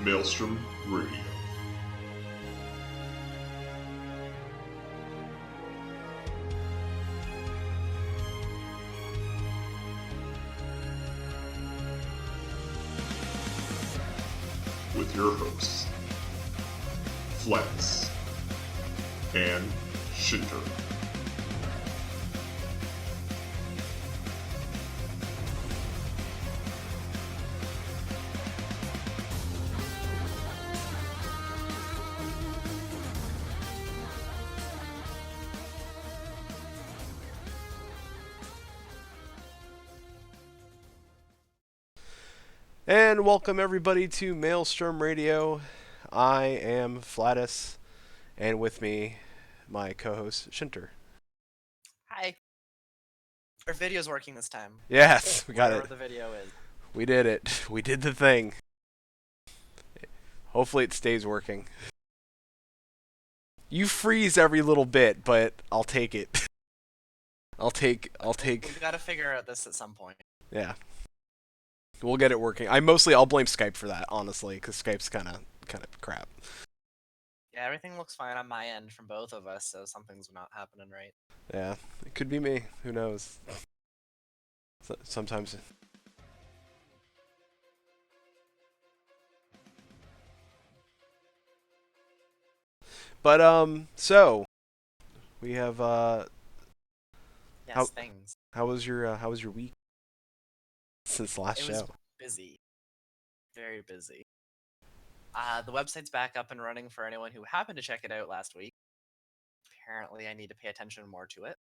Maelstrom Radio. With your hosts, Flex and Shinter. And welcome everybody to Maelstrom Radio. I am Flatus, and with me, my co-host Shinter. Hi. Our video's working this time. Yes, we got Whatever it. the video is. We did it. We did the thing. Hopefully it stays working. You freeze every little bit, but I'll take it. I'll take. We've got to figure out this at some point. Yeah. We'll get it working. I'll blame Skype for that, honestly, because Skype's kind of crap. Yeah, everything looks fine on my end from both of us, so something's not happening right. Yeah, it could be me. Who knows? Sometimes. But so we have Yes, things. How was your week since the last It show? was busy. Very busy. The website's back up and running for anyone who happened to check it out last week. Apparently, I need to pay attention more to it.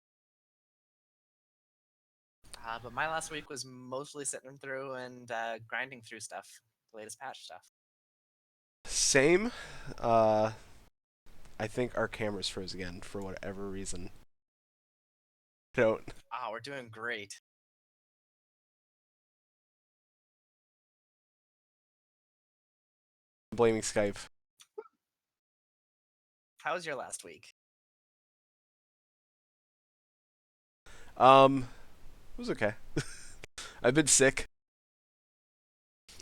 But my last week was mostly sitting through and grinding through stuff, the latest patch stuff. Same. I think our cameras froze again for whatever reason. Don't. We're doing great. I'm blaming Skype. How was your last week? It was okay. I've been sick.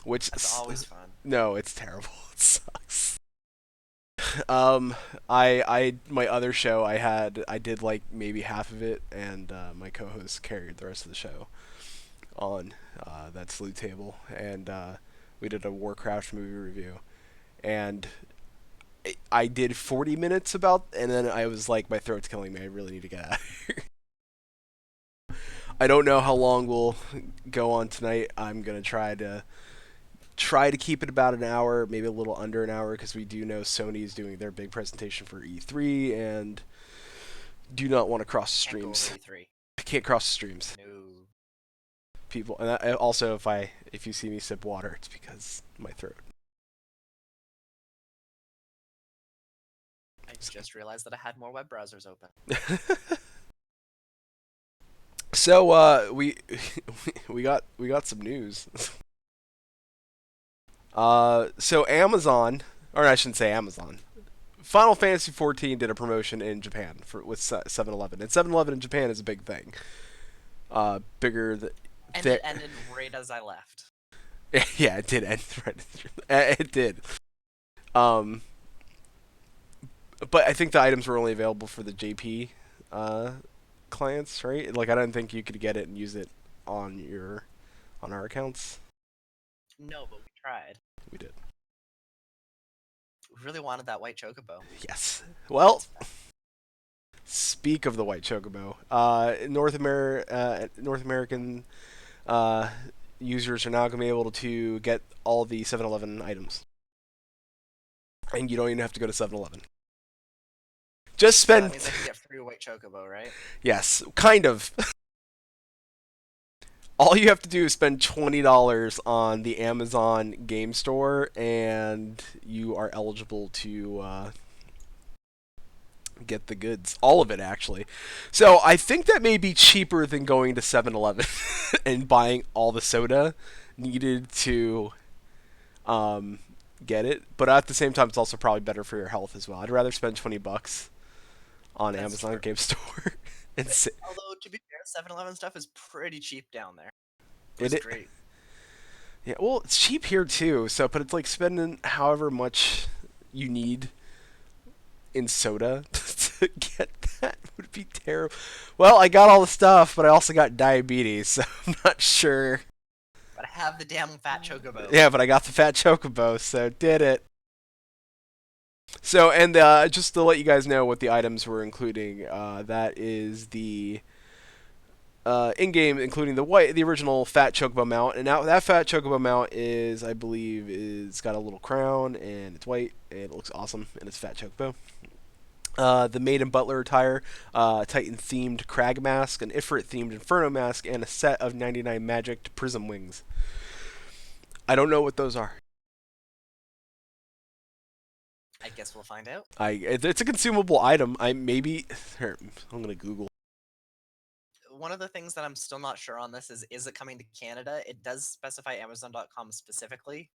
Which That's always fun. No, it's terrible. It sucks. My other show I did like maybe half of it, and my co-host carried the rest of the show on that Salute Table, and we did a Warcraft movie review, and I did 40 minutes and then I was like, my throat's killing me. I really need to get out of here. I don't know how long we'll go on tonight. I'm gonna try to keep it about an hour, maybe a little under an hour, because we do know Sony is doing their big presentation for E3 and do not want to cross streams. Can't go over E3. I can't cross streams. No. People, and also if you see me sip water, it's because my throat. I just realized that I had more web browsers open. So we got some news. So Amazon, or I shouldn't say Amazon. Final Fantasy XIV did a promotion in Japan with 7-Eleven, and 7-Eleven in Japan is a big thing. Bigger than. And it ended right as I left. Yeah, it did end right. It did. But I think the items were only available for the JP clients, right? Like, I don't think you could get it and use it on our accounts. No, but we tried. We did. We really wanted that white chocobo. Yes. Well, speak of the white chocobo. North American users are now going to be able to get all the 7-Eleven items. And you don't even have to go to 7-Eleven. Just spend. So that means I can get free white chocobo, right? Yes, kind of. All you have to do is spend $20 on the Amazon Game Store, and you are eligible to get the goods. All of it, actually. So I think that may be cheaper than going to 7-Eleven and buying all the soda needed to get it. But at the same time, it's also probably better for your health as well. I'd rather spend $20 on That's Amazon true. Game Store. Although, to be fair, 7-Eleven stuff is pretty cheap down there. It It's great. Yeah, well, it's cheap here too. So, but it's like spending however much you need in soda to get that would be terrible. Well, I got all the stuff, but I also got diabetes, so I'm not sure. But I have the damn fat chocobo. Yeah, but I got the fat chocobo, so did it. So, and just to let you guys know what the items we're including, that is the in-game, including the original fat chocobo mount, and now that fat chocobo mount is, I believe, is got a little crown and it's white and it looks awesome and it's fat chocobo. The Maid and Butler attire, Titan-themed Crag mask, an Ifrit-themed Inferno mask, and a set of 99 magic prism wings. I don't know what those are. I guess we'll find out. It's a consumable item. Here, I'm gonna Google. One of the things that I'm still not sure on this is it coming to Canada? It does specify Amazon.com specifically.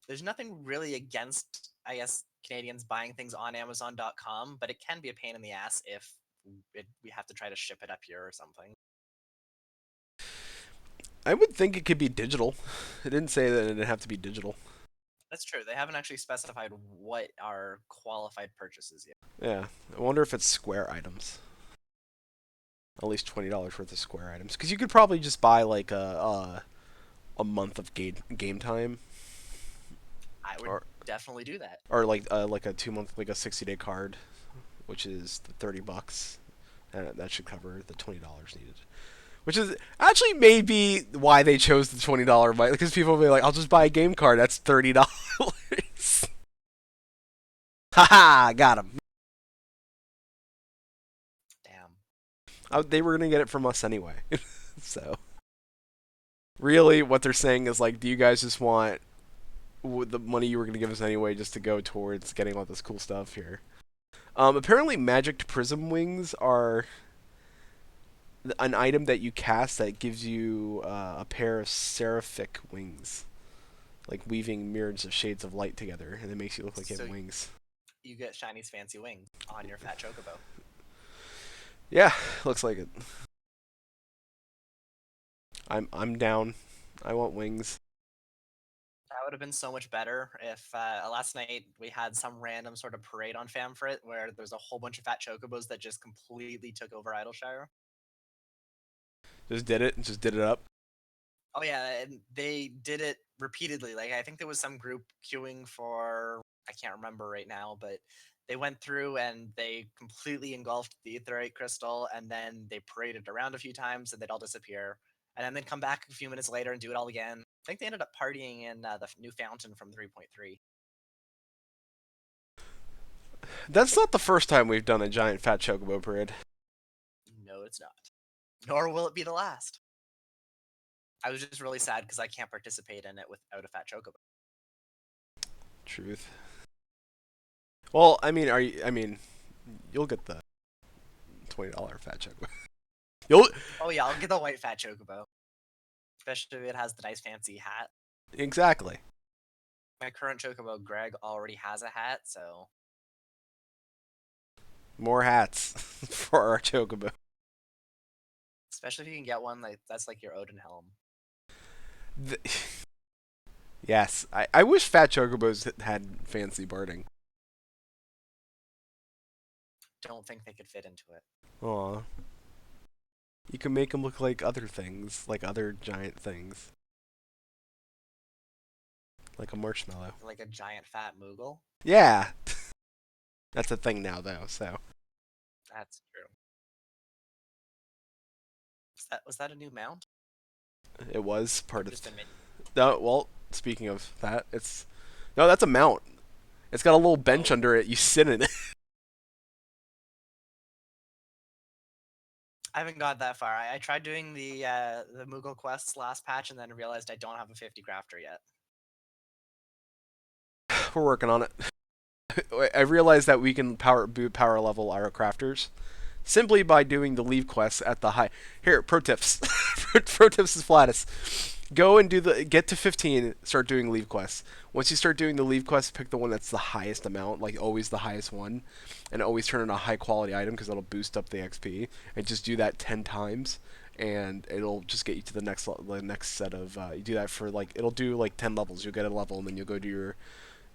There's nothing really against, I guess, Canadians buying things on Amazon.com, but it can be a pain in the ass if we have to try to ship it up here or something. I would think it could be digital. It didn't say that it'd have to be digital. That's true. They haven't actually specified what are qualified purchases yet. Yeah, I wonder if it's Square items. At least $20 worth of Square items, because you could probably just buy like a month of game time. I would definitely do that. Or like a 2-month, like a 60-day card, which is $30, and that should cover the $20 needed. Which is actually maybe why they chose the $20 buy, because people will be like, "I'll just buy a game card. That's $30." Haha, got him. Damn. They were gonna get it from us anyway. So, really, what they're saying is like, do you guys just want the money you were gonna give us anyway just to go towards getting all this cool stuff here? Apparently, magic prism wings are an item that you cast that gives you a pair of seraphic wings, like weaving myriads of shades of light together, and it makes you look like you have wings. You get Shiny's fancy wings on your fat chocobo. Yeah, looks like it. I'm down. I want wings. That would have been so much better if last night we had some random sort of parade on Famfrit where there's a whole bunch of fat chocobos that just completely took over Idleshire. Just did it. Just did it up. Oh yeah, and they did it repeatedly. Like I think there was some group queuing for, I can't remember right now, but they went through and they completely engulfed the aetheryte crystal, and then they paraded around a few times and they'd all disappear, and then they'd come back a few minutes later and do it all again. I think they ended up partying in the new fountain from 3.3. That's not the first time we've done a giant fat chocobo parade. No, it's not. Nor will it be the last. I was just really sad because I can't participate in it without a fat chocobo. Truth. Well, I mean, you'll get the $20 fat chocobo. Oh yeah, I'll get the white fat chocobo. Especially if it has the nice fancy hat. Exactly. My current chocobo, Greg, already has a hat, so... More hats for our chocobo. Especially if you can get one that's like your Odin helm. Yes, I wish fat chocobos had fancy barding. Don't think they could fit into it. Aw. You can make them look like other things, like other giant things. Like a marshmallow. Like a giant fat Moogle? Yeah! That's a thing now, though, so. That's true. Was that a new mount? It was part of... Just a mini? No, well, speaking of that, no, that's a mount. It's got a little bench under it. You sit in it. I haven't got that far. I tried doing the Moogle quests last patch and then realized I don't have a 50 crafter yet. We're working on it. I realized that we can power level our crafters simply by doing the leave quests at the high. Here, pro tips. Pro tips is Flatus. Go and get to 15, start doing leave quests. Once you start doing the leave quests, pick the one that's the highest amount, like always the highest one, and always turn in a high quality item because that'll boost up the XP. And just do that 10 times, and it'll just get you to the next set of. You do that for like it'll do like 10 levels. You'll get a level, and then you'll go to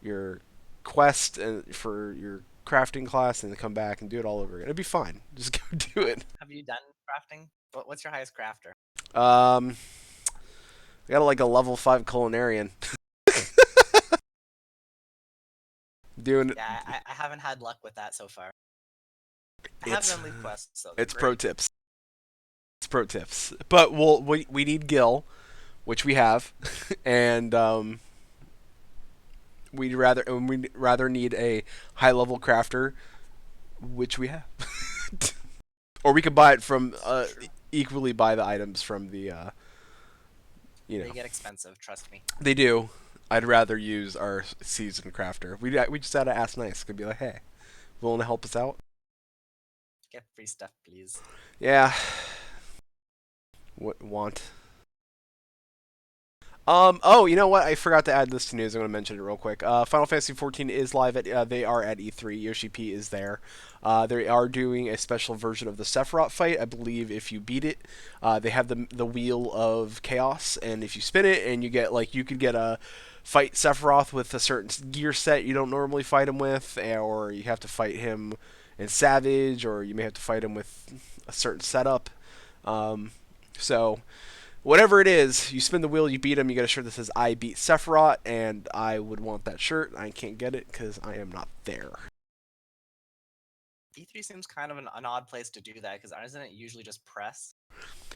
your quest for your crafting class, and then come back and do it all over again. It'd be fine. Just go do it. Have you done crafting? What's your highest crafter? I got like a level 5 culinarian. Doing it. Yeah, I haven't had luck with that so far. I have It's done leaf quests, so they're it's pro great. tips. It's pro tips. But we need Gil, which we have, and we'd rather need a high level crafter, which we have. Or we could buy it from True. equally buy the items from the They get expensive, trust me. they do. I'd rather use our seasoned crafter. We just gotta ask nice. Could be like, hey, willing to help us out? Get free stuff, please. Yeah. What want? Oh, you know what? I forgot to add this to news. I'm going to mention it real quick. Final Fantasy XIV is live at. They are at E3. Yoshi P is there. They are doing a special version of the Sephiroth fight. I believe if you beat it, they have the wheel of chaos, and if you spin it, and you get like you could get a fight Sephiroth with a certain gear set you don't normally fight him with, or you have to fight him in Savage, or you may have to fight him with a certain setup. So whatever it is, you spin the wheel, you beat him, you get a shirt that says "I beat Sephiroth," and I would want that shirt. I can't get it because I am not there. E3 seems kind of an odd place to do that, because isn't it usually just press?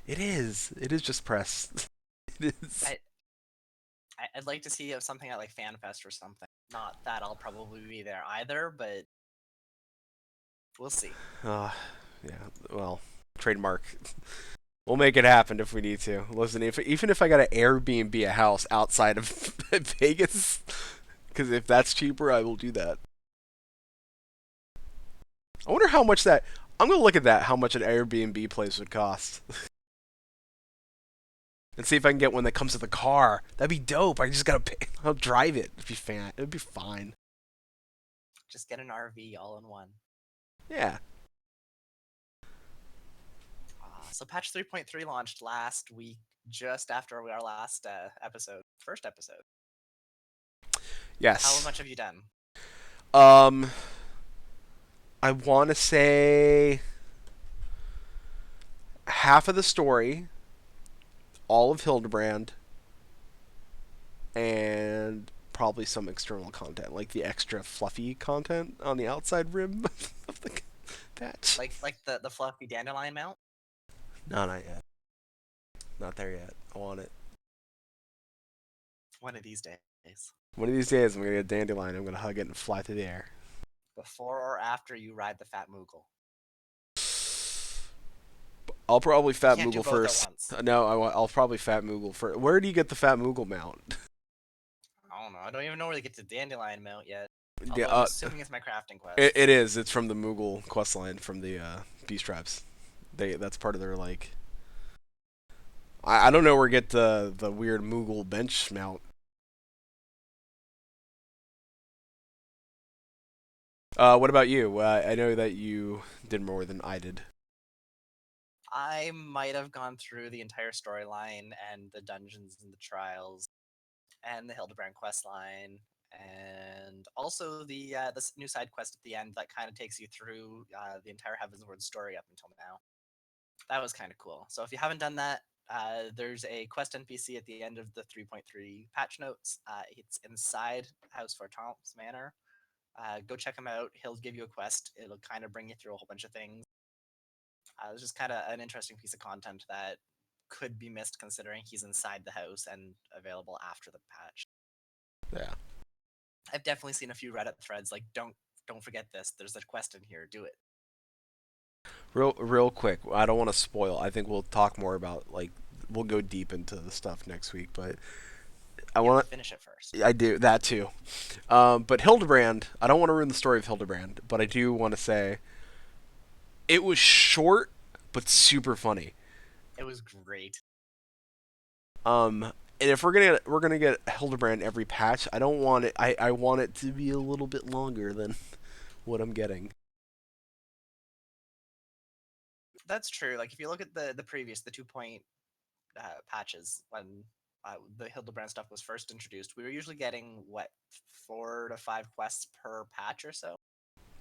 It is. It is just press. It is. I'd like to see something at like FanFest or something. Not that I'll probably be there either, but we'll see. Yeah. Well, trademark. We'll make it happen if we need to. Listen, even if I got to Airbnb a house outside of Vegas, because if that's cheaper, I will do that. I wonder how much that. I'm gonna look at that. How much an Airbnb place would cost, and see if I can get one that comes with a car. That'd be dope. I just gotta pay. I'll drive it. It'd be fan. It'd be fine. Just get an RV all in one. Yeah. So patch 3.3 launched last week, just after our last first episode. Yes. How much have you done? I want to say half of the story, all of Hildebrand, and probably some external content, like the extra fluffy content on the outside rim of the patch. Like the fluffy dandelion mount? No, not yet. Not there yet. I want it. One of these days. One of these days, I'm gonna get a dandelion. I'm gonna hug it and fly through the air. Before or after you ride the Fat Moogle? I'll probably Fat Can't do Moogle both at first. once. No, I'll probably Fat Moogle first. Where do you get the Fat Moogle mount? I don't know. I don't even know where to get the dandelion mount yet. Yeah, Although I'm assuming it's my crafting quest. it is. It's from the Moogle questline from the Beast Tribes. That's part of their like. I don't know where to get the weird Moogle bench mount. What about you? I know that you did more than I did. I might have gone through the entire storyline and the dungeons and the trials and the Hildebrand quest line, and also the this new side quest at the end that kind of takes you through the entire Heavensward story up until now. That was kind of cool. So if you haven't done that, there's a quest NPC at the end of the 3.3 patch notes. It's inside House Fortemps Manor. Go check him out. He'll give you a quest. It'll kind of bring you through a whole bunch of things. It's just kind of an interesting piece of content that could be missed considering he's inside the house and available after the patch. Yeah. I've definitely seen a few Reddit threads like, don't forget this. There's a quest in here. Do it. Real quick. I don't want to spoil. I think we'll talk more about we'll go deep into the stuff next week, but I You have want to finish it first. I do that too. But Hildebrand, I don't want to ruin the story of Hildebrand, but I do want to say it was short but super funny. It was great. And if we're gonna get Hildebrand every patch, I don't want it. I want it to be a little bit longer than what I'm getting. that's true. Like if you look at the previous, the 2 point patches when the Hildebrand stuff was first introduced, we were usually getting what 4 to 5 quests per patch or so.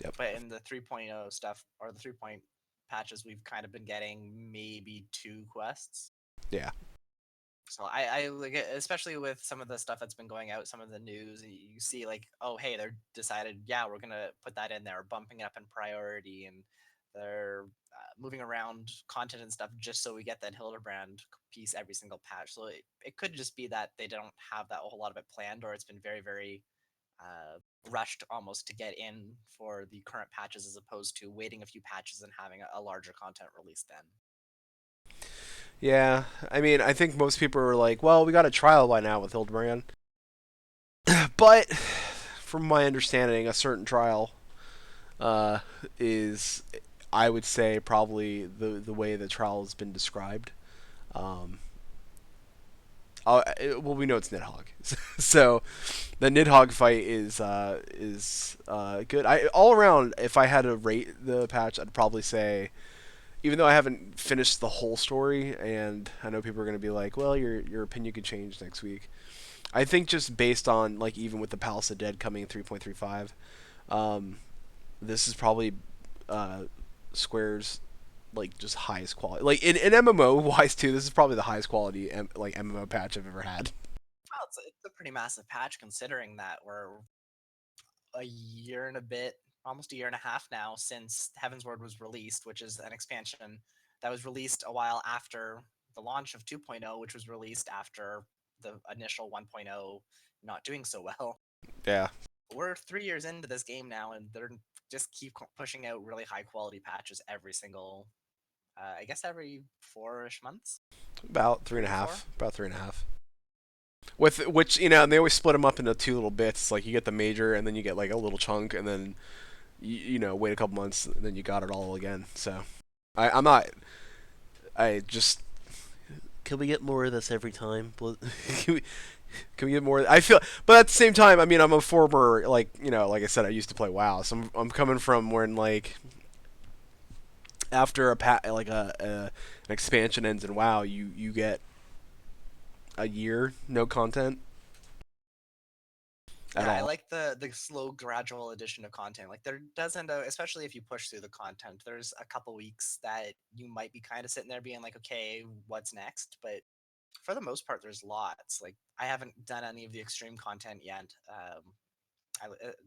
Yep. But in the 3.0 stuff or the 3 point patches, we've kind of been getting maybe 2 quests. Yeah. So I like especially with some of the stuff that's been going out, some of the news, you see like, oh hey, they're decided, yeah, we're gonna put that in there, bumping it up in priority, and they're moving around content and stuff just so we get that Hildebrand piece every single patch. So it could just be that they don't have that whole lot of it planned, or it's been very very uh, rushed almost to get in for the current patches as opposed to waiting a few patches and having a larger content release then. Yeah, I mean, I think most people are like, well, we got a trial by now with Hildebrand. But from my understanding, a certain trial is, I would say, probably the way the trial has been described. Um, well, we know it's Nidhogg, so the Nidhogg fight is good. I all around, if I had to rate the patch, I'd probably say, even though I haven't finished the whole story, and I know people are going to be like, well, your opinion could change next week. I think just based on, like, even with the Palace of Dead coming in 3.35, this is probably Square's, like, just highest quality. Like, in MMO wise, too, this is probably the highest quality, like, MMO patch I've ever had. Well, it's a pretty massive patch considering that we're a year and a bit, almost a year and a half now since Heavensward was released, which is an expansion that was released a while after the launch of 2.0, which was released after the initial 1.0 not doing so well. Yeah. We're 3 years into this game now, and they're just keep pushing out really high quality patches every single, I guess every 4-ish months. About three and a 3 to 4. half. About 3.5. With which, and they always split them up into two little bits. Like, you get the major, and then you get like a little chunk, and then wait a couple months, and then you got it all again. So, I'm not. I just, can we get more of this every time? Can we get more? I feel, but at the same time, I mean, I'm a former, like, like I said, I used to play WoW, so I'm coming from when, like, after an expansion ends in WoW, you get a year no content at Yeah, I all. like the slow, gradual addition of content. Like there does end up, especially if you push through the content. There's a couple weeks that you might be kind of sitting there being like, okay, what's next? But for the most part, there's lots. Like I haven't done any of the extreme content yet.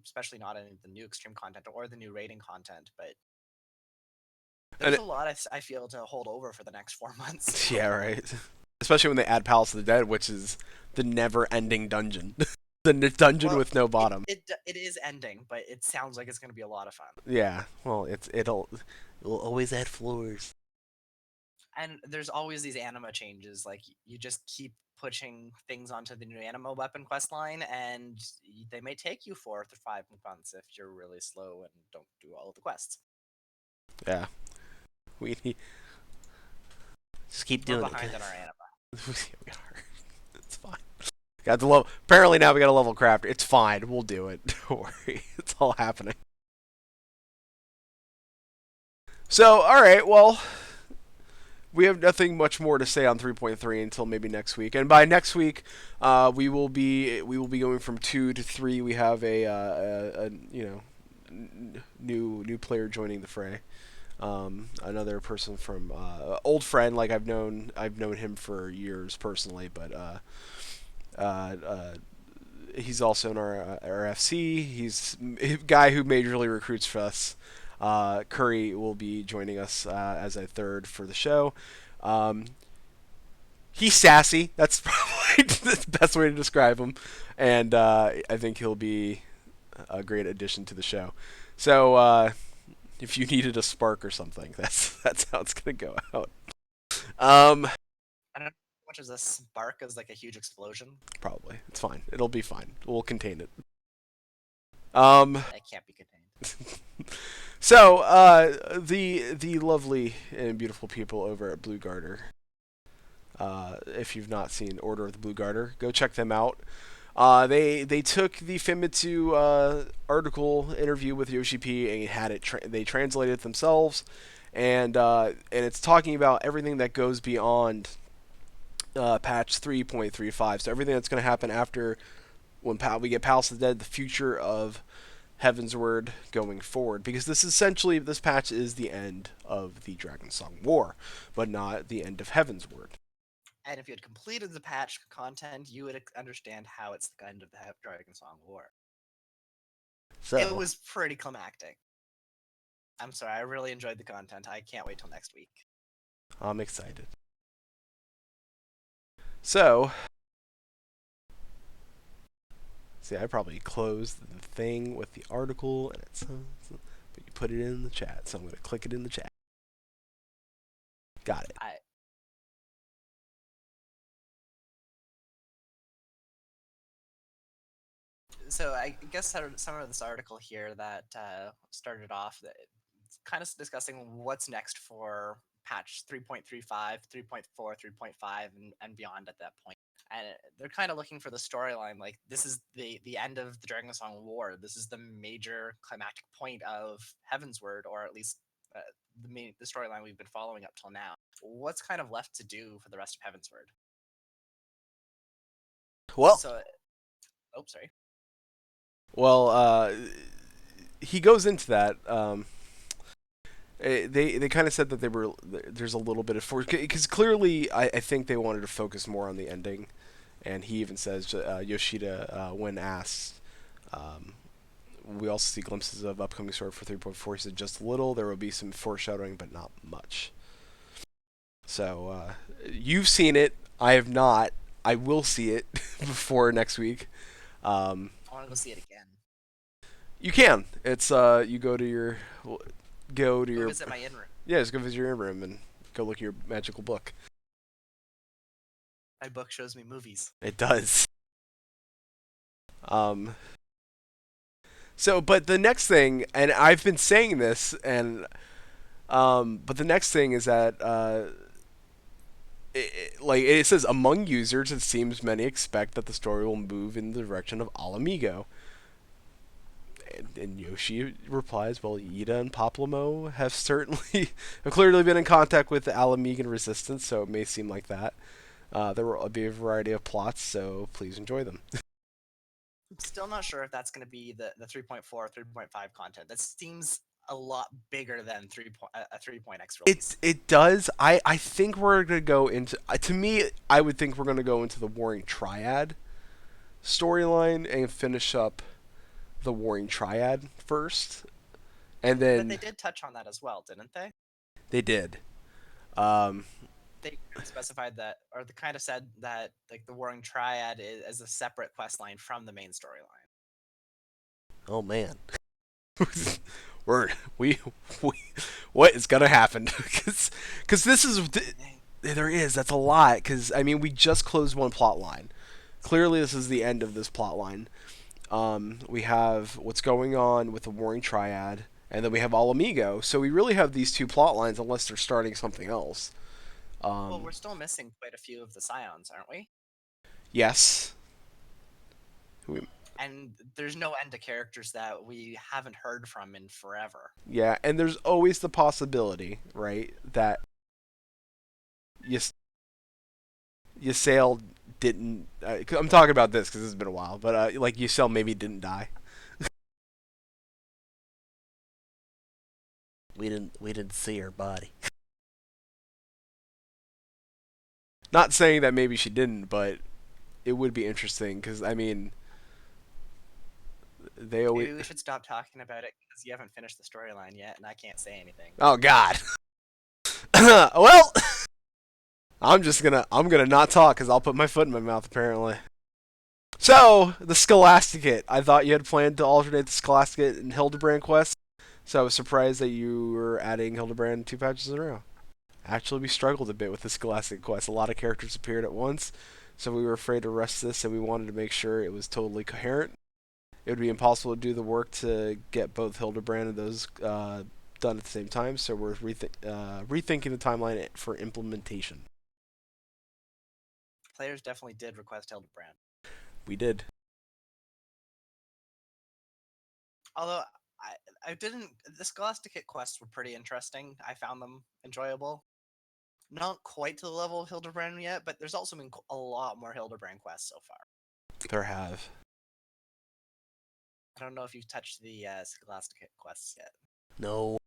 Especially not any of the new extreme content or the new rating content. But And there's a lot I feel to hold over for the next 4 months. yeah, right. Especially when they add Palace of the Dead, which is the never-ending dungeon, the dungeon Well, with no bottom. it is ending, but it sounds like it's going to be a lot of fun. Yeah, well, it'll always add floors. And there's always these anima changes. Like you just keep pushing things onto the new anima weapon quest line, and they may take you 4 to 5 months if you're really slow and don't do all of the quests. Yeah, we need, just keep We're doing behind it. on our anima. We are. It's fine. Got the level. Apparently now we got a level crafter. It's fine. We'll do it. Don't worry. It's all happening. So, all right. Well, we have nothing much more to say on 3.3 until maybe next week. And by next week, we will be going from 2 to 3. We have a new player joining the fray. Another person from old friend, like I've known him for years personally, but he's also in our FC. He's a guy who majorly recruits for us. Curry will be joining us as a third for the show. He's sassy. That's probably the best way to describe him, and I think he'll be a great addition to the show. So if you needed a spark or something, that's how it's gonna go out. I don't know how much is a spark as like a huge explosion. Probably it's fine. It'll be fine. We'll contain it. It can't be contained. So, the lovely and beautiful people over at Blue Garter. If you've not seen Order of the Blue Garter, go check them out. They took the Famitsu article interview with Yoshi P and had it. They translated it themselves, and it's talking about everything that goes beyond patch 3.35. So everything that's going to happen after when we get Palace of the Dead, the future of Heavensward going forward, because this patch is the end of the Dragonsong War, but not the end of Heavensward. And if you had completed the patch content, you would understand how it's the end of the Dragonsong War. So it was pretty climactic. I'm sorry, I really enjoyed the content. I can't wait till next week. I'm excited. So, see, I probably closed the thing with the article, and but you put it in the chat, so I'm going to click it in the chat. Got it. So I guess some of this article here that started off that kind of discussing what's next for patch 3.35, 3.4, 3.5, and beyond at that point. And they're kind of looking for the storyline. Like, this is the end of the Dragonsong War. This is the major climactic point of Heavensward, or at least the storyline we've been following up till now. What's kind of left to do for the rest of Heavensward? Well, sorry. Well, he goes into that. They kind of said that there's a little bit of because clearly I think they wanted to focus more on the ending, and he even says Yoshida when asked. We also see glimpses of upcoming story for 3.4. He said just a little. There will be some foreshadowing, but not much. So you've seen it. I have not. I will see it before next week. I want to go see it again. You can. It's you go to your visit my in room. Yeah, just go visit your in room and go look at your magical book. My book shows me movies. It does. So, but the next thing, and I've been saying this, and but the next thing is that it says among users, it seems many expect that the story will move in the direction of Ala Mhigo. And Yoshi replies, well, Ida and Paplamo have clearly been in contact with the Ala Mhigan resistance, so it may seem like that. There will be a variety of plots, so please enjoy them. I'm still not sure if that's going to be the 3.4, 3.5 content. That seems a lot bigger than 3.x release. It does. I think we're going to go into... to me, I would think we're going to go into the Warring Triad storyline and finish up the Warring Triad first, and then... But they did touch on that as well, didn't they? They did. They specified that, or they kind of said that, like, the Warring Triad is a separate quest line from the main storyline. Oh man, what is gonna happen? Because this is that's a lot. Because I mean, we just closed one plot line. Clearly, this is the end of this plot line. We have what's going on with the Warring Triad, and then we have Ala Mhigo. So we really have these two plot lines, unless they're starting something else. Well, we're still missing quite a few of the Scions, aren't we? Yes. And there's no end to characters that we haven't heard from in forever. Yeah, and there's always the possibility, right, that Ysayle didn't... I'm talking about this because it's been a while, but like Ysayle maybe didn't die. We didn't see her body. Not saying that maybe she didn't, but it would be interesting because I mean, they always... Maybe we should stop talking about it because you haven't finished the storyline yet, and I can't say anything. Oh God. Well, I'm gonna not talk because I'll put my foot in my mouth apparently. So the Scholasticate. I thought you had planned to alternate the Scholasticate and Hildebrand quest, so I was surprised that you were adding Hildebrand 2 patches in a row. Actually, we struggled a bit with the Scholastic quest. A lot of characters appeared at once, so we were afraid to rush this, and we wanted to make sure it was totally coherent. It would be impossible to do the work to get both Hildebrand and those done at the same time, so we're rethinking the timeline for implementation. Players definitely did request Hildebrand. We did. Although, I didn't. The Scholastic Hit quests were pretty interesting. I found them enjoyable. Not quite to the level of Hildebrand yet, but there's also been a lot more Hildebrand quests so far. There have. I don't know if you've touched the Scholastic Hit quests yet. No.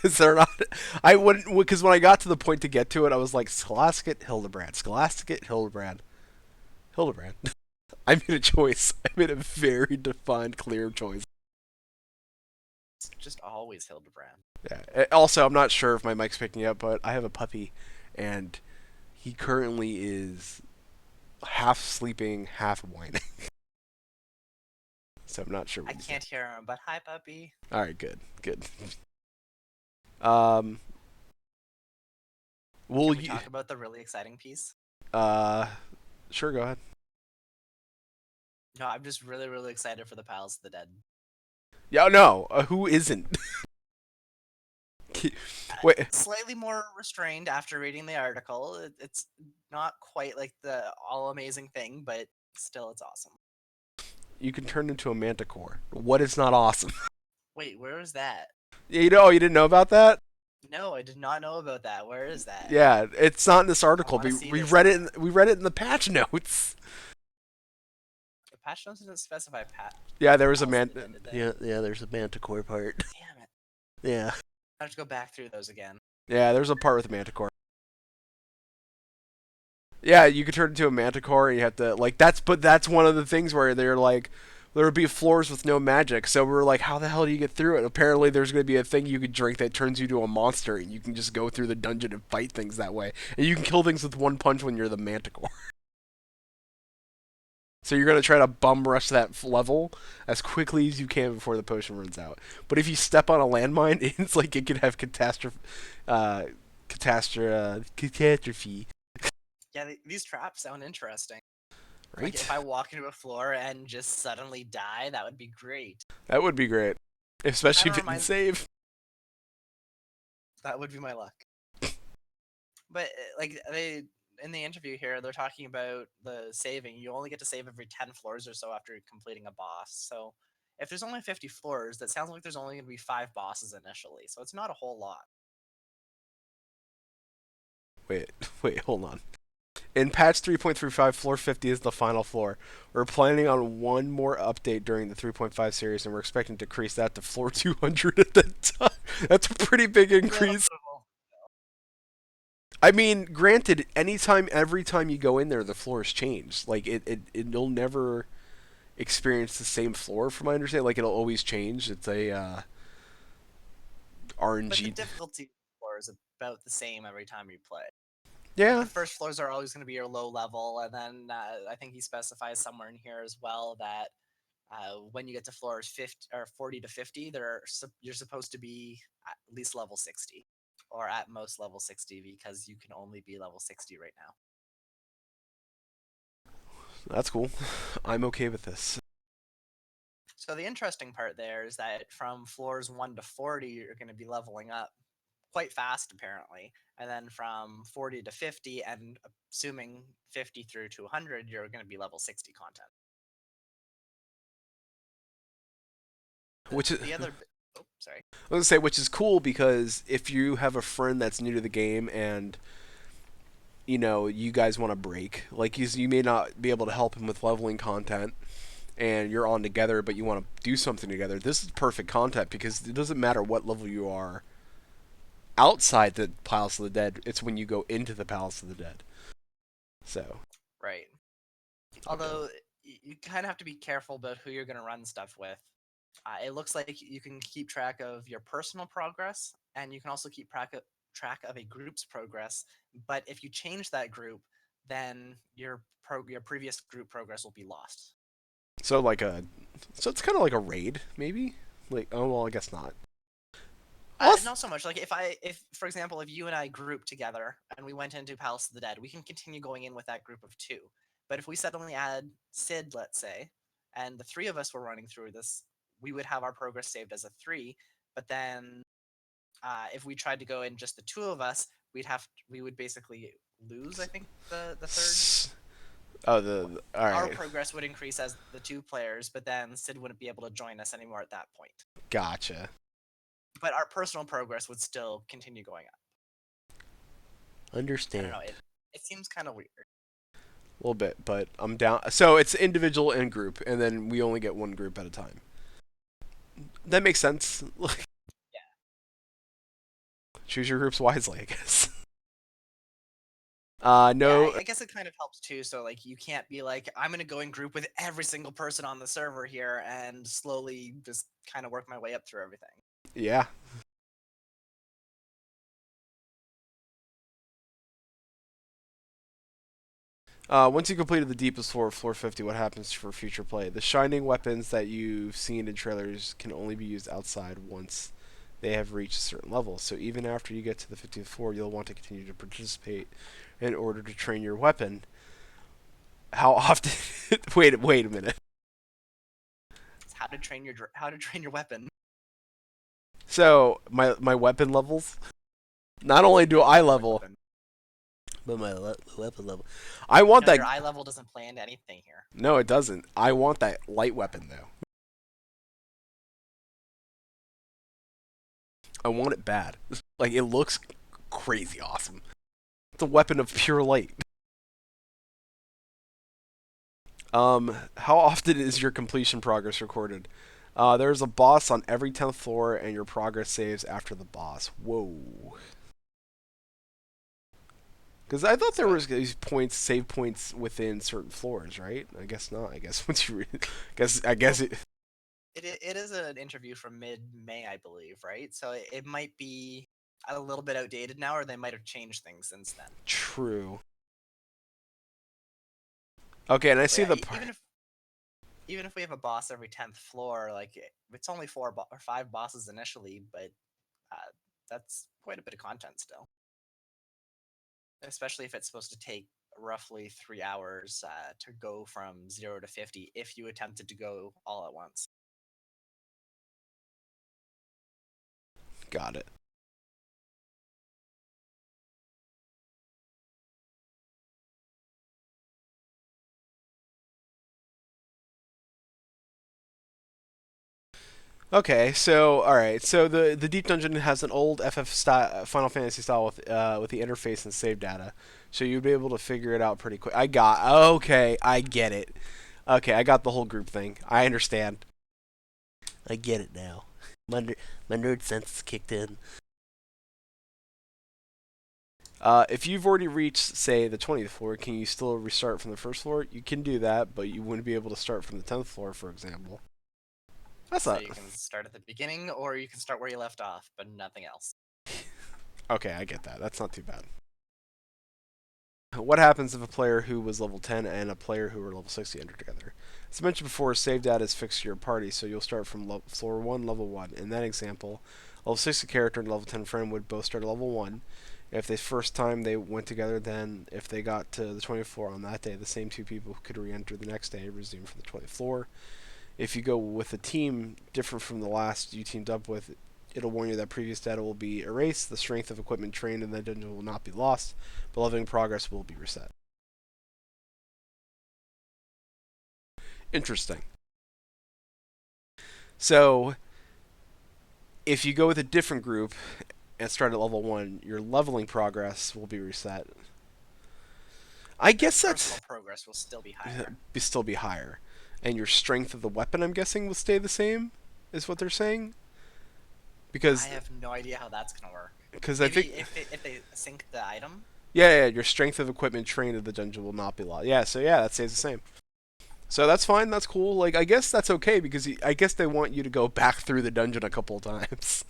Is there not? I wouldn't, because when I got to the point to get to it, I was like, Scholastic Hildebrand, Scholastic Hildebrand, Hildebrand. I made a choice. I made a very defined, clear choice. It's just always Hildebrand. Yeah. Also, I'm not sure if my mic's picking up, but I have a puppy, and he currently is half sleeping, half whining. So I'm not sure what I he's can't hear him, but hi, puppy. doing. All right, good, good. Can Will we you? talk about the really exciting piece? Sure, go ahead. No, I'm just really, really excited for the Palace of the Dead. Yeah, no. Who isn't? Wait. Slightly more restrained after reading the article. It's not quite like the all amazing thing, but still, it's awesome. You can turn into a manticore. What is not awesome? Wait, where is that? Yeah, you didn't know about that? No, I did not know about that. Where is that? Yeah, it's not in this article. wanna We see we this read it. now. We read it in the patch notes. The patch notes didn't specify pat. Yeah, there was a Palace man. of the Dead, did they? Yeah, there's a manticore part. Damn it! Yeah, I have to go back through those again. yeah, there's a part with a manticore. Yeah, you could turn into a manticore, and you have to but that's one of the things where they're like, there would be floors with no magic. So we were like, how the hell do you get through it? Apparently, there's going to be a thing you could drink that turns you to a monster, and you can just go through the dungeon and fight things that way. And you can kill things with one punch when you're the manticore. So you're going to try to bum rush that level as quickly as you can before the potion runs out. But if you step on a landmine, it's like it could have catastrophe. Yeah, these traps sound interesting. Right? Like if I walk into a floor and just suddenly die, that would be great. That would be great. Especially if Kinda it didn't reminds- save. That would be my luck. But like they in the interview here, they're talking about the saving. You only get to save every 10 floors or so after completing a boss. So if there's only 50 floors, that sounds like there's only going to be 5 bosses initially. So it's not a whole lot. Wait, hold on. In patch 3.35, floor 50 is the final floor. We're planning on one more update during the 3.5 series, and we're expecting to increase that to floor 200 at that time. That's a pretty big increase. I mean, granted, every time you go in there, the floors change. Like, you'll never experience the same floor, from my understanding. Like, it'll always change. It's a But the RNG. difficulty floor is about the same every time you play. Yeah. The first floors are always going to be your low level, and then I think he specifies somewhere in here as well that when you get to floors 50 or 40 to 50, you're supposed to be at least level 60, or at most level 60, because you can only be level 60 right now. That's cool. I'm okay with this. So the interesting part there is that from floors 1 to 40, you're going to be leveling up quite fast, apparently. And then from 40 to 50, and assuming 50 through to 100, you're going to be level 60 content. Which is The other... Oh, sorry. I was gonna say, which is cool because if you have a friend that's new to the game and you guys want to break, like you may not be able to help him with leveling content, and you're on together, but you want to do something together. This is perfect content because it doesn't matter what level you are outside the Palace of the Dead. It's when you go into the Palace of the Dead. So. Right. Although you kind of have to be careful about who you're going to run stuff with. It looks like you can keep track of your personal progress, and you can also keep track of a group's progress. But if you change that group, then your previous group progress will be lost. So it's kind of like a raid, maybe. Like, oh well, I guess not. Not so much. Like if for example, if you and I group together and we went into Palace of the Dead, we can continue going in with that group of 2. But if we suddenly add Sid, let's say, and the 3 of us were running through this, we would have our progress saved as a 3. But then, if we tried to go in just the 2 of us, we would basically lose. I think the third. Oh, all Our right. progress would increase as the 2 players, but then Sid wouldn't be able to join us anymore at that point. Gotcha. But our personal progress would still continue going up. I Understand. don't know. It seems kind of weird. A little bit, but I'm down. So it's individual and group, and then we only get one group at a time. That makes sense. Yeah. Choose your groups wisely, I guess. Yeah, No. I guess it kind of helps too. So like, you can't be like, I'm gonna go in group with every single person on the server here and slowly just kind of work my way up through everything. Yeah. Once you completed the deepest floor of floor 50, what happens for future play? The shining weapons that you've seen in trailers can only be used outside once they have reached a certain level. So even after you get to the 50th floor, you'll want to continue to participate in order to train your weapon. How often? wait a minute. It's how to train your weapon. So my weapon levels. Not only do I level, Weapon. but my weapon level. I want No, that. your eye level doesn't play into anything here. No, it doesn't. I want that light weapon though. I want it bad. Like it looks crazy awesome. It's a weapon of pure light. How often is your completion progress recorded? There's a boss on every 10th floor, and your progress saves after the boss. Whoa. Because I thought there was these points, save points within certain floors, right? I guess not. I guess once you read, I guess it. It is an interview from mid-May, I believe, right? So it might be a little bit outdated now, or they might have changed things since then. True. Okay, and I But see yeah, the part. even if we have a boss every 10th floor, like it's only 4 or 5 bosses initially, but that's quite a bit of content still. Especially if it's supposed to take roughly 3 hours to go from 0 to 50 if you attempted to go all at once. Got it. Okay, so all right, so the deep dungeon has an old FF style, Final Fantasy style with the interface and save data, so you'd be able to figure it out pretty quick. Okay, I get it. Okay, I got the whole group thing. I understand. I get it now. My nerd sense kicked in. If you've already reached, say, the 20th floor, can you still restart from the first floor? You can do that, but you wouldn't be able to start from the 10th floor, for example. That's So not. you can start at the beginning, or you can start where you left off, but nothing else. Okay, I get that. That's not too bad. What happens if a player who was level 10 and a player who were level 60 enter together? As I mentioned before, save data is fixed to your party, so you'll start from floor 1, level 1. In that example, level 60 character and level 10 friend would both start at level 1. If the first time they went together, then if they got to the 20th floor on that day, the same 2 people could re-enter the next day and resume from the 20th floor. If you go with a team different from the last you teamed up with, it'll warn you that previous data will be erased, the strength of equipment trained in the dungeon will not be lost, but leveling progress will be reset. Interesting. So, if you go with a different group and start at level 1, your leveling progress will be reset. I guess that's Personal progress will still be higher. still be higher. And your strength of the weapon, I'm guessing, will stay the same, is what they're saying? Because I have no idea how that's gonna work. because I Maybe think if they sync the item. yeah, your strength of equipment trained in the dungeon will not be lost. Yeah, so yeah, that stays the same. So that's fine. That's cool. Like I guess that's okay because I guess they want you to go back through the dungeon a couple of times.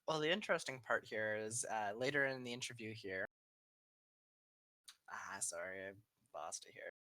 Well, the interesting part here is later in the interview here. Sorry, I lost it here.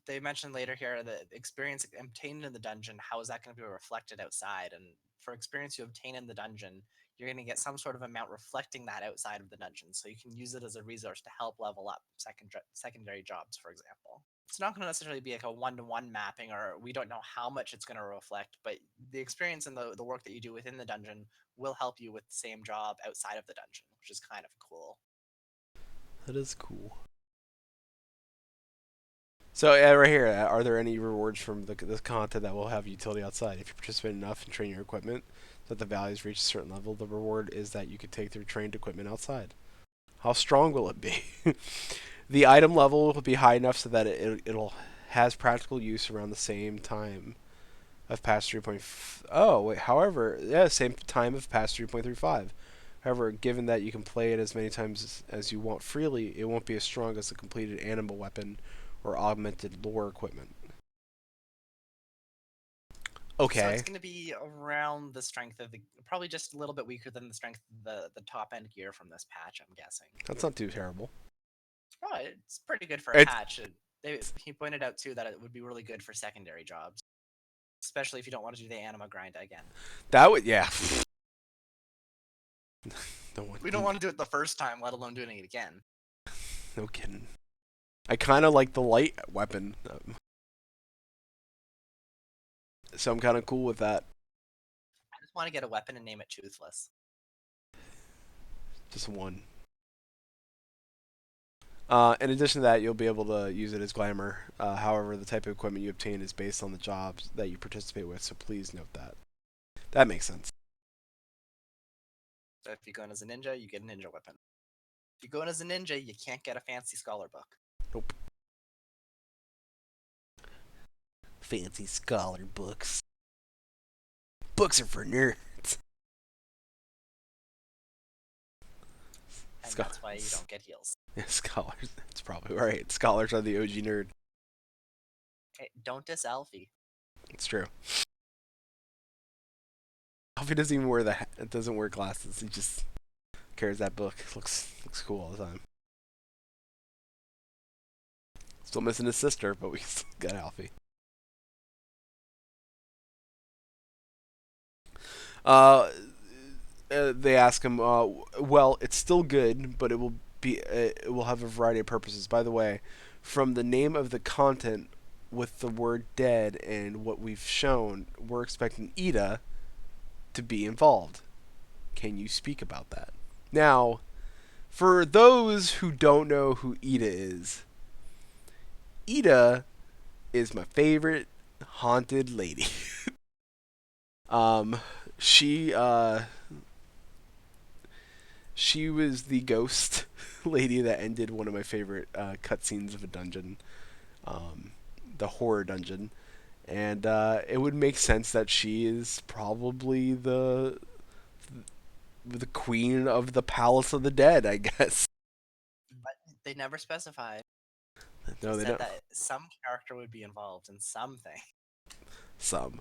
They mentioned later here that experience obtained in the dungeon, how is that going to be reflected outside? And for experience you obtain in the dungeon, you're going to get some sort of amount reflecting that outside of the dungeon. So you can use it as a resource to help level up secondary jobs, for example. it's not going to necessarily be like a one-to-one mapping, or we don't know how much it's going to reflect, but the experience and the work that you do within the dungeon will help you with the same job outside of the dungeon, which is kind of cool. That is cool. So yeah, right here, are there any rewards from this content that will have utility outside? If you participate enough and train your equipment so that the values reach a certain level, the reward is that you could take their trained equipment outside. How strong will it be? The item level will be high enough so that it'll has practical use around the same time of past 3. Oh wait, however, yeah, same time of past 3.35. However, given that you can play it as many times as you want freely, it won't be as strong as a completed animal weapon or augmented lore equipment. So Okay, it's going to be around the strength of probably just a little bit weaker than the strength of the top end gear from this patch, I'm guessing. that's not too terrible. Oh, it's pretty good for a It's patch. He pointed out too that it would be really good for secondary jobs, especially if you don't want to do the anima grind again. that would yeah. We don't want to do it the first time, let alone doing it again. No kidding. I kind of like the light weapon, so I'm kind of cool with that. I just want to get a weapon and name it Toothless. Just one. In addition to that, you'll be able to use it as glamour. However, the type of equipment you obtain is based on the jobs that you participate with, so please note that. That makes sense. So if you go in as a ninja, you get a ninja weapon. If you go in as a ninja, you can't get a fancy scholar book. Nope. Fancy scholar books. Books are for nerds. And that's why you don't get heals. Yeah, scholars. That's probably right. Scholars are the OG nerd. Okay, don't diss Alfie. It's true. Alfie doesn't even wear doesn't wear glasses. He just carries that book. Looks cool all the time. Still missing his sister, but we still got Alfie. They ask him, well, it's still good, but it will have a variety of purposes. By the way, from the name of the content with the word dead and what we've shown, we're expecting Ida to be involved. Can you speak about that? Now, for those who don't know who Ida is my favorite haunted lady. She she was the ghost lady that ended one of my favorite cutscenes of a dungeon, the horror dungeon, and it would make sense that she is probably the queen of the Palace of the Dead, I guess. But they never specified. No, they said don't. that some character would be involved in something. Some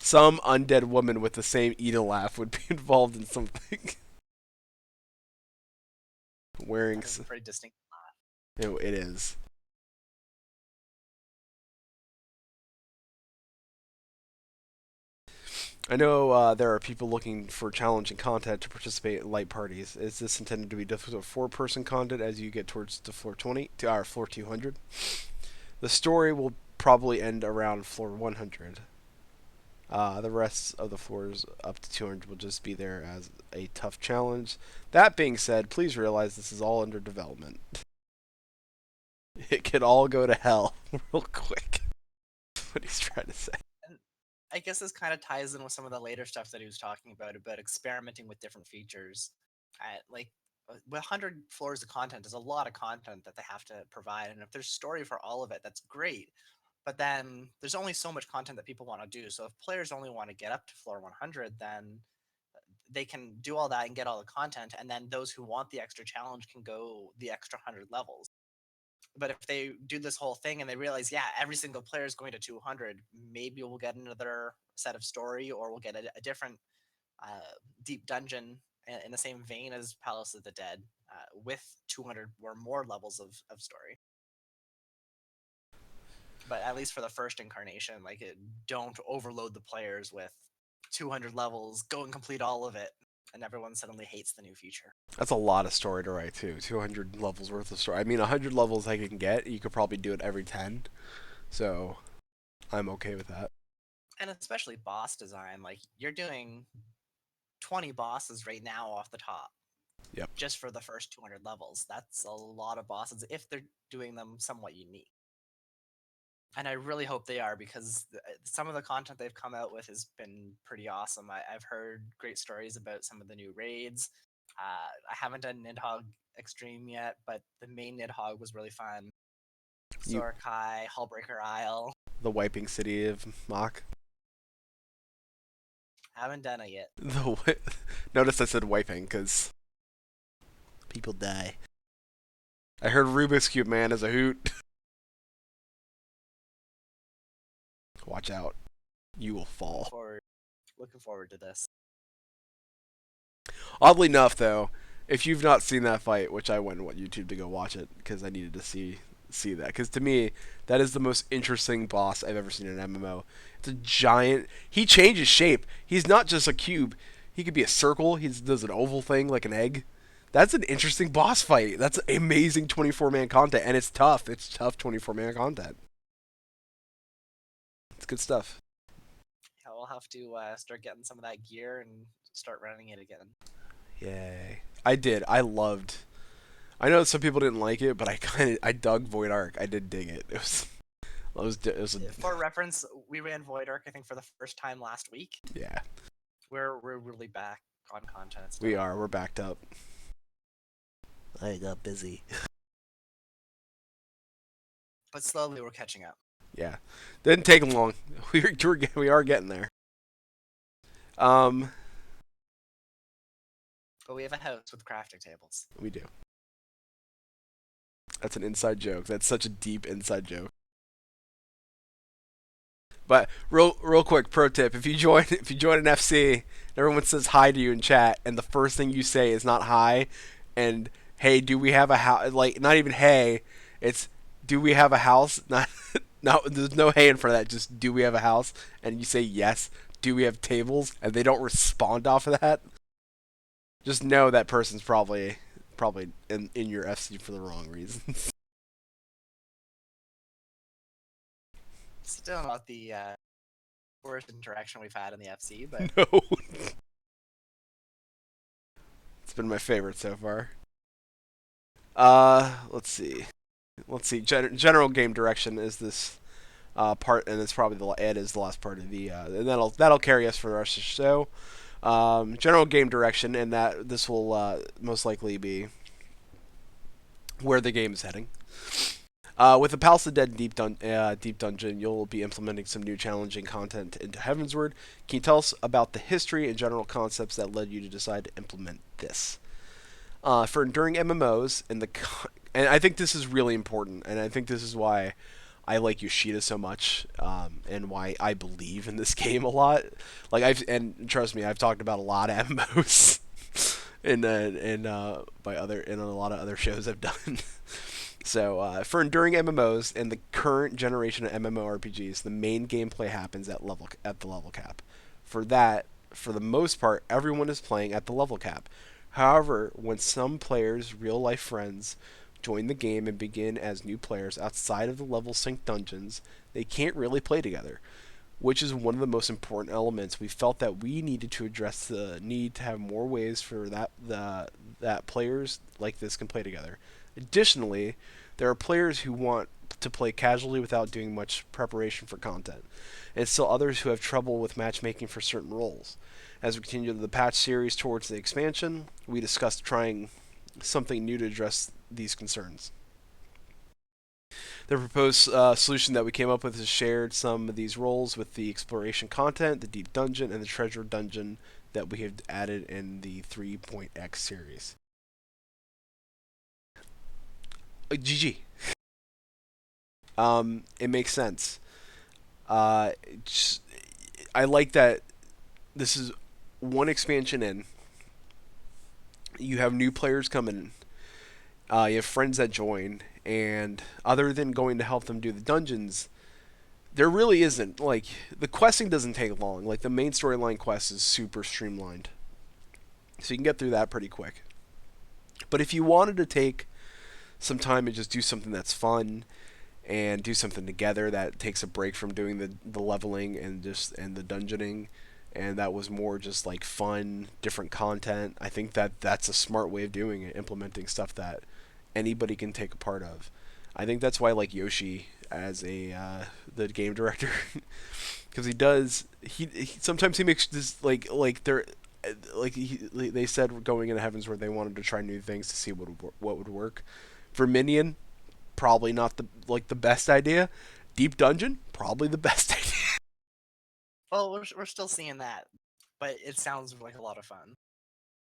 undead woman with the same Ida laugh would be involved in something. Wearing That is a pretty distinct laugh. it is. I know there are people looking for challenging content to participate in light parties. Is this intended to be difficult four-person content as you get towards the floor 20 to our floor 200? The story will probably end around floor 100. The rest of the floors up to 200 will just be there as a tough challenge. That being said, please realize this is all under development. It could all go to hell real quick. That's what he's trying to say. I guess this kind of ties in with some of the later stuff that he was talking about experimenting with different features. With 100 floors of content is a lot of content that they have to provide, and if there's story for all of it, that's great. But then there's only so much content that people want to do. So if players only want to get up to floor 100, then they can do all that and get all the content, and then those who want the extra challenge can go the extra 100 levels. But if they do this whole thing and they realize, yeah, every single player is going to 200, maybe we'll get another set of story, or we'll get a different deep dungeon in the same vein as Palace of the Dead with 200 or more levels of story. But at least for the first incarnation, don't overload the players with 200 levels, go and complete all of it, and everyone suddenly hates the new feature. That's a lot of story to write too. 200 levels worth of story. I mean, 100 levels I can get. You could probably do it every 10. So I'm okay with that. And especially boss design, like you're doing 20 bosses right now off the top. Yep. Just for the first 200 levels. That's a lot of bosses if they're doing them somewhat unique. And I really hope they are, because some of the content they've come out with has been pretty awesome. I've heard great stories about some of the new raids. I haven't done Nidhogg Extreme yet, but the main Nidhogg was really fun. You- Sorkai, Hullbreaker Isle. The wiping city of Mach. Haven't done it yet. Notice I said wiping because people die. I heard Rubik's Cube Man is a hoot. Watch out. You will fall. Looking forward to this. Oddly enough, though, if you've not seen that fight, which I went on YouTube to go watch it because I needed to see that, because to me that is the most interesting boss I've ever seen in an MMO. It's a giant. He changes shape. He's not just a cube. He could be a circle. He does an oval thing like an egg. That's an interesting boss fight. That's amazing 24-man content, and it's tough. It's tough 24-man content. It's good stuff. Yeah, we'll have to start getting some of that gear and start running it again. Yay. I did. I know some people didn't like it, but I dug Void Ark. I did dig it. For reference, we ran Void Ark, I think, for the first time last week. Yeah. We're really back on content. We are. We're backed up. I got busy. But slowly we're catching up. Yeah. Didn't take long. We are getting there. But we have a house with crafting tables. We do. That's an inside joke. That's such a deep inside joke. But real quick pro tip: if you join an FC, and everyone says hi to you in chat, and the first thing you say is not hi, and hey, do we have a house? Like, not even hey, it's do we have a house? Not there's no hey in front of that. Just do we have a house? And you say yes. Do we have tables? And they don't respond off of that. Just know that person's probably in your FC for the wrong reasons. Still not the worst interaction we've had in the FC, but No. It's been my favorite so far. Let's see. General game direction is this part, and it's probably the last part of the and that'll carry us for the rest of the show. General game direction, and that this will most likely be where the game is heading. With the Palace of Dead Deep Dungeon, you'll be implementing some new challenging content into Heavensward. Can you tell us about the history and general concepts that led you to decide to implement this? For enduring MMOs, and I think this is really important, and I think this is why I like Yoshida so much, and why I believe in this game a lot. And trust me, I've talked about a lot of MMOs in a lot of other shows I've done. So, for enduring MMOs and the current generation of MMORPGs, the main gameplay happens at the level cap. For that, for the most part, everyone is playing at the level cap. However, when some players' real-life friends join the game and begin as new players outside of the level sync dungeons, they can't really play together, which is one of the most important elements. We felt that we needed to address the need to have more ways for that players like this can play together. Additionally, there are players who want to play casually without doing much preparation for content, and still others who have trouble with matchmaking for certain roles. As we continue the patch series towards the expansion, we discussed trying something new to address these concerns. The proposed solution that we came up with is shared some of these roles with the exploration content, the deep dungeon, and the treasure dungeon that we have added in the 3.x series. GG. It makes sense. I like that this is one expansion in. You have new players coming in. You have friends that join, and other than going to help them do the dungeons, there really isn't, like, the questing doesn't take long. Like, the main storyline quest is super streamlined, so you can get through that pretty quick. But if you wanted to take some time and just do something that's fun and do something together that takes a break from doing the leveling and the dungeoning, and that was more just like fun, different content, I think that that's a smart way of doing it, implementing stuff that anybody can take a part of. I think that's why I like Yoshi as a the game director, because he sometimes he makes this like they're they said going into Heavens where they wanted to try new things to see what would work. For Minion, probably not the best idea. Deep Dungeon, probably the best idea. Well, we're still seeing that, but it sounds like a lot of fun.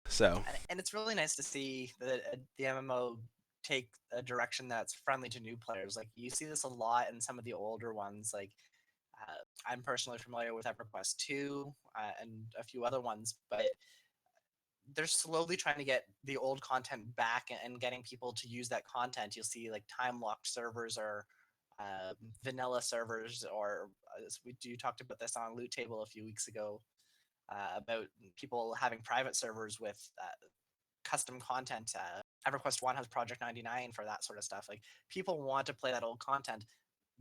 So And it's really nice to see the MMO take a direction that's friendly to new players. Like you see this a lot in some of the older ones. Like I'm personally familiar with EverQuest 2 and a few other ones, but they're slowly trying to get the old content back and getting people to use that content. You'll see like time locked servers or vanilla servers, or as we talked about this on Loot Table a few weeks ago about people having private servers with custom content. EverQuest 1 has Project 99 for that sort of stuff. Like people want to play that old content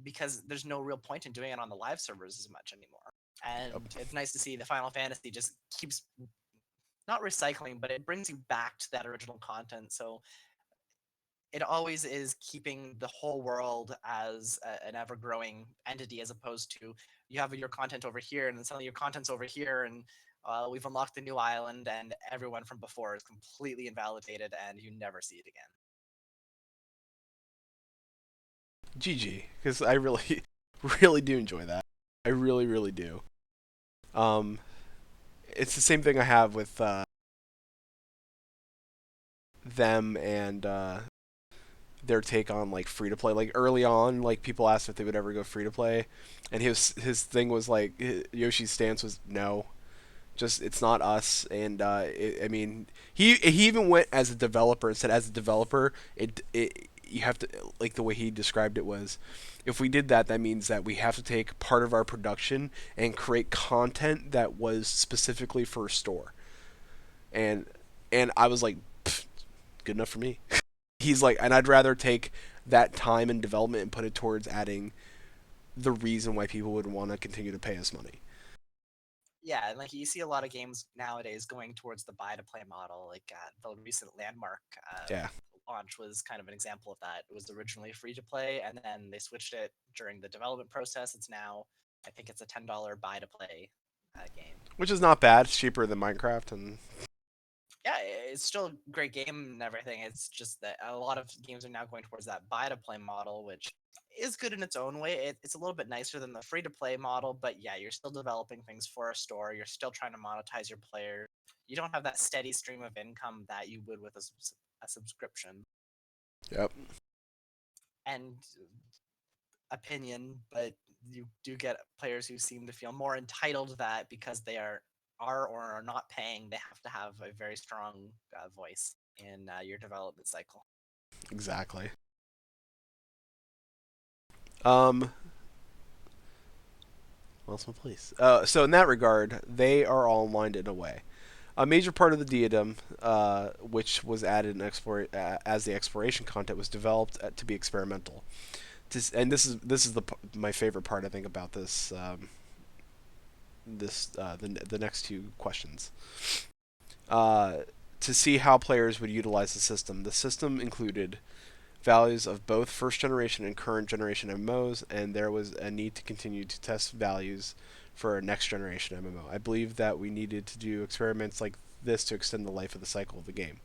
because there's no real point in doing it on the live servers as much anymore. And it's nice to see the Final Fantasy just keeps not recycling, but it brings you back to that original content. So it always is keeping the whole world as an ever growing entity, as opposed to you have your content over here and then suddenly your content's over here and we've unlocked the new island and everyone from before is completely invalidated and you never see it again. GG, because I really, really do enjoy that. I really, really do. Um, it's the same thing I have with them and their take on like free to play. Like early on, like people asked if they would ever go free to play, and his thing was like Yoshi's stance was no, just it's not us. And I mean, he even went as a developer and said as a developer, it you have to like the way he described it was, if we did that, that means that we have to take part of our production and create content that was specifically for a store. And I was like, good enough for me. He's like, and I'd rather take that time and development and put it towards adding the reason why people would want to continue to pay us money. Yeah, and like you see a lot of games nowadays going towards the buy to play model. Like the recent Landmark Yeah. launch was kind of an example of that. It was originally free to play, and then they switched it during the development process. It's now, I think it's a $10 buy to play game. Which is not bad. It's cheaper than Minecraft, and Yeah, it's still a great game and everything. It's just that a lot of games are now going towards that buy to play model, which is good in its own way. It's a little bit nicer than the free to play model, but yeah, you're still developing things for a store. You're still trying to monetize your players. You don't have that steady stream of income that you would with a subscription. yep. And opinion, but you do get players who seem to feel more entitled to that because they are or are not paying. They have to have a very strong voice in your development cycle. Exactly. Um. What's my place? So in that regard, they are all aligned in a way. A major part of the diadem, which was added in as the exploration content, was developed to be experimental. And this is my favorite part I think about this the next two questions. To see how players would utilize the system. The system included values of both first generation and current generation MMOs, and there was a need to continue to test values for a next generation MMO. I believe that we needed to do experiments like this to extend the life of the cycle of the game.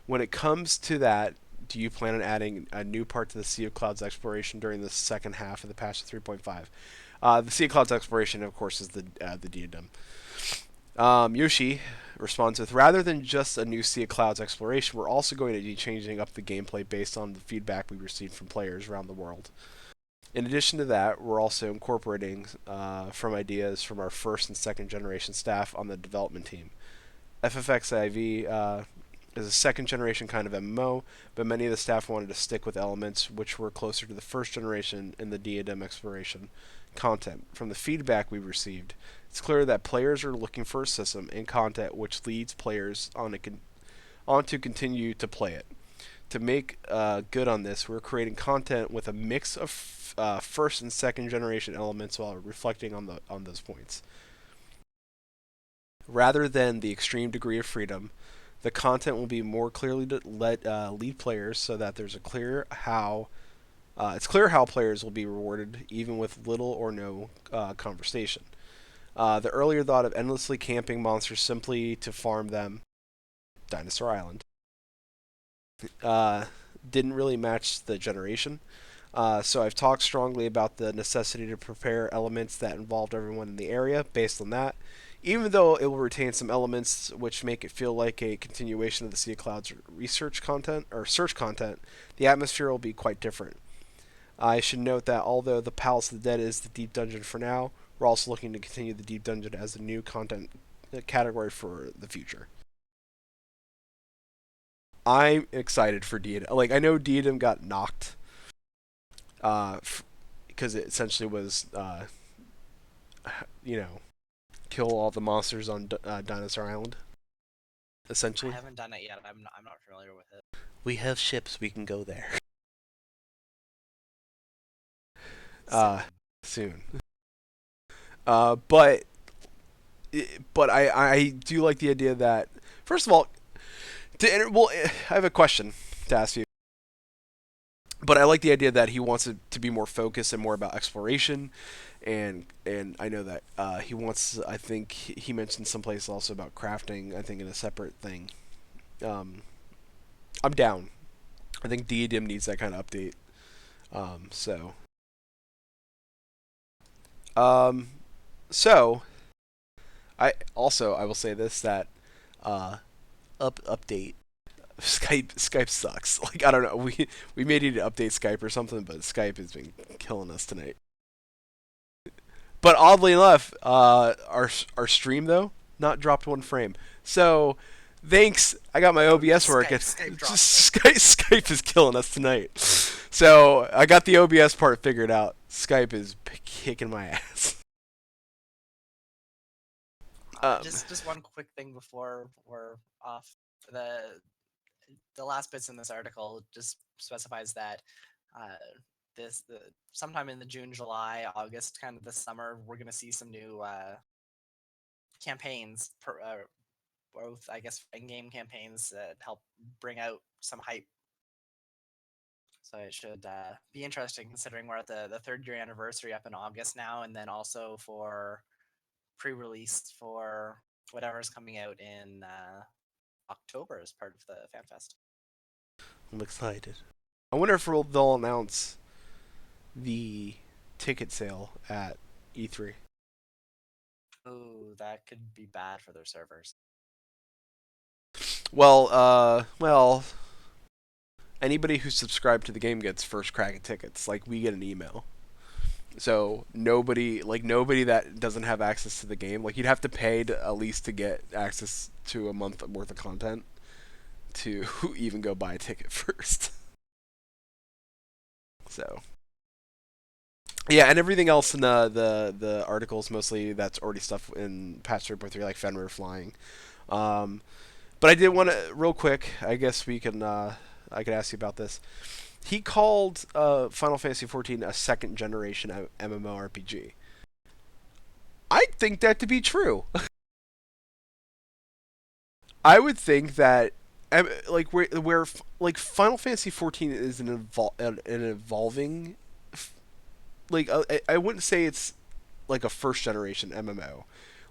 When it comes to that, do you plan on adding a new part to the Sea of Clouds exploration during the second half of the patch 3.5? The Sea of Clouds exploration, of course, is the diadem. Yoshi responds with, rather than just a new Sea of Clouds exploration, we're also going to be changing up the gameplay based on the feedback we received from players around the world. In addition to that, we're also incorporating from ideas from our first and second generation staff on the development team. FFXIV is a second generation kind of MMO, but many of the staff wanted to stick with elements which were closer to the first generation in the diadem exploration content. From the feedback we received, it's clear that players are looking for a system and content which leads players on on to continue to play it. To make good on this, we're creating content with a mix of first and second generation elements while reflecting on those points. Rather than the extreme degree of freedom, the content will be more clearly to let lead players, so that there's a clear how it's clear how players will be rewarded, even with little or no conversation. The earlier thought of endlessly camping monsters simply to farm them, Dinosaur Island, didn't really match the generation. So I've talked strongly about the necessity to prepare elements that involved everyone in the area based on that. Even though it will retain some elements which make it feel like a continuation of the Sea of Clouds research content or search content, the atmosphere will be quite different. I should note that although the Palace of the Dead is the Deep Dungeon for now, we're also looking to continue the Deep Dungeon as a new content category for the future. I'm excited for Diadem. Like, I know Diadem got knocked because it essentially was, you know, kill all the monsters on Dinosaur Island. I Essentially, haven't done it yet. I'm not familiar with it. we have ships. We can go there So, soon. But I do like the idea that, first of all, well, I have a question to ask you. But I like the idea that he wants it to be more focused and more about exploration, and I know that he wants. I think he mentioned someplace also about crafting. I think in a separate thing. Um, I'm down. I think Diadem needs that kind of update. So, um, so I will say this that update Skype sucks. Like, I don't know. We may need to update Skype or something, but Skype has been killing us tonight. But oddly enough, our stream though not dropped one frame. So thanks. I got my OBS working. Skype dropped Just Skype is killing us tonight. So I got the OBS part figured out. Skype is kicking my ass. Just one quick thing before we're off. The last bits in this article just specifies that uh, sometime in the June, July, August, kind of this summer, we're going to see some new campaigns, both I guess in-game campaigns that help bring out some hype. So it should be interesting considering we're at the third year anniversary up in August now, and then also for pre-release for whatever's coming out in October as part of the FanFest. I'm excited. I wonder if they'll announce the ticket sale at E3. Oh, that could be bad for their servers. Well, anybody who's subscribed to the game gets first crack at tickets. Like, we get an email. So nobody that doesn't have access to the game, like, you'd have to pay to, at least to get access to a month worth of content to even go buy a ticket first. So yeah, and everything else in the articles mostly that's already stuff in patch 3.3, like Fenrir flying. But I did want to real quick. I guess we can. I could ask you about this. He called Final Fantasy XIV a second generation MMORPG. I think that to be true. I would think that like where like Final Fantasy XIV is an evolving, like I wouldn't say it's like a first generation MMO.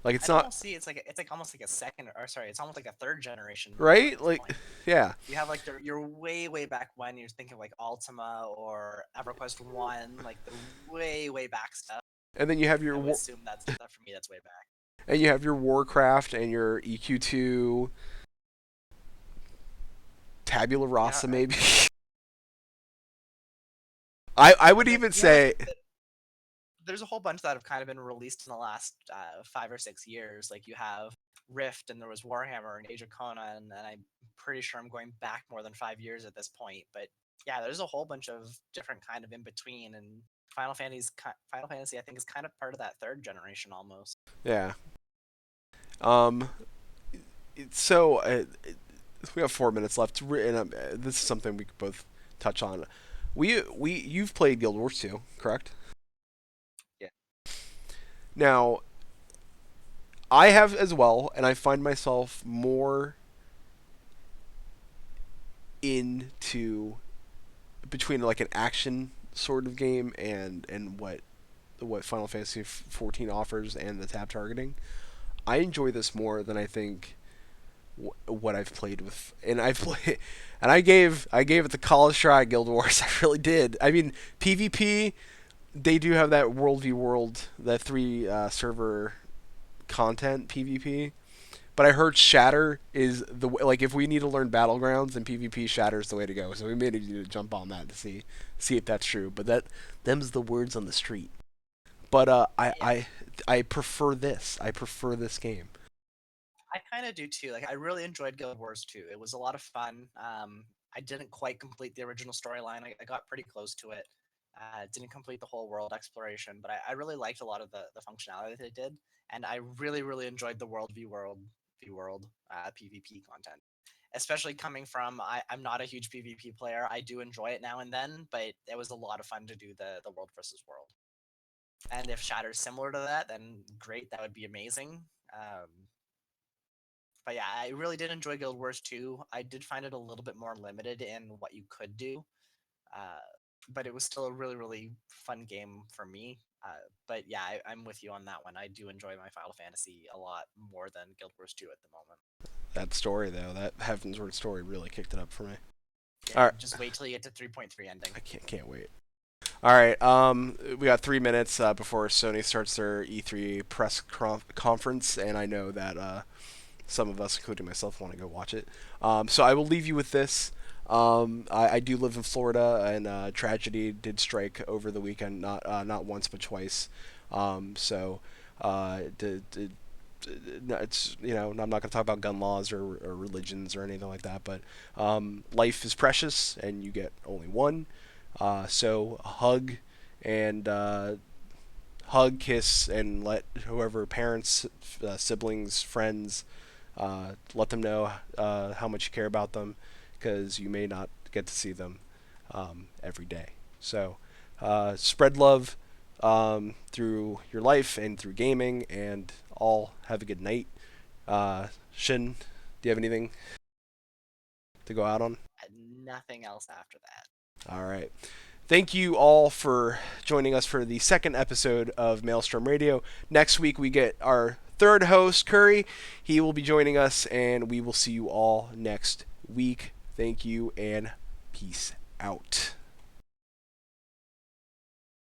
Like, it's not, see it's like almost like a second, or sorry, it's almost like a third generation MMO at right? this Like, point. yeah. You have like you're way back when you're thinking like Ultima or EverQuest 1, like the way back stuff. And then you have I your would assume that's that for me that's way back. and you have your Warcraft and your EQ2, Tabula Rasa, Yeah, maybe. I would and then, even yeah, say, there's a whole bunch that have kind of been released in the last 5 or 6 years. Like you have Rift, and there was Warhammer and Age of Conan, and I'm pretty sure I'm going back more than 5 years at this point. But yeah, there's a whole bunch of different kind of in between, and Final Fantasy I think is kind of part of that third generation almost. yeah. Um, so we have 4 minutes left. And this is something we could both touch on. You've played Guild Wars 2, correct? Yeah. Now, I have as well, and I find myself more into between like an action sort of game and what Final Fantasy 14 offers and the tab targeting. I enjoy this more than I think what I've played with, and I've played, and I gave it the college try. Guild Wars, I really did. I mean, PvP, they do have that World v World, that three server content PvP. But I heard Shatter is like if we need to learn battlegrounds and PvP, Shatter is the way to go. So we may need to jump on that to see if that's true. But them's the words on the street. But I prefer this. I prefer this game. I kind of do too. Like, I really enjoyed Guild Wars 2. It was a lot of fun. I didn't quite complete the original storyline. I got pretty close to it. Didn't complete the whole world exploration, but I really liked a lot of the functionality that they did, and I really, really enjoyed the world PvP content. Especially coming from, I'm not a huge PvP player. I do enjoy it now and then, but it was a lot of fun to do the world versus world. And if Shatter's similar to that, then great. That would be amazing. But yeah, I really did enjoy Guild Wars 2. I did find it a little bit more limited in what you could do, uh, but it was still a really, really fun game for me. But yeah, I'm with you on that one. I do enjoy my Final Fantasy a lot more than Guild Wars 2 at the moment. That story though, that Heavensward story really kicked it up for me. Yeah, All right. just wait till you get to 3.3 ending. I can't wait. All right, we got 3 minutes before Sony starts their E3 press conference, and I know that some of us, including myself, want to go watch it. So I will leave you with this. I do live in Florida, and tragedy did strike over the weekend, not once but twice. So it's I'm not going to talk about gun laws or religions or anything like that, but life is precious, and you get only one. So and hug, kiss, and let whoever parents, siblings, friends, let them know how much you care about them, because you may not get to see them every day. So spread love through your life and through gaming, and all have a good night. Shin, do you have anything to go out on? Nothing else after that. All right. Thank you all for joining us for the second episode of Maelstrom Radio. Next week we get our third host, Curry. He will be joining us, and we will see you all next week. Thank you, and peace out.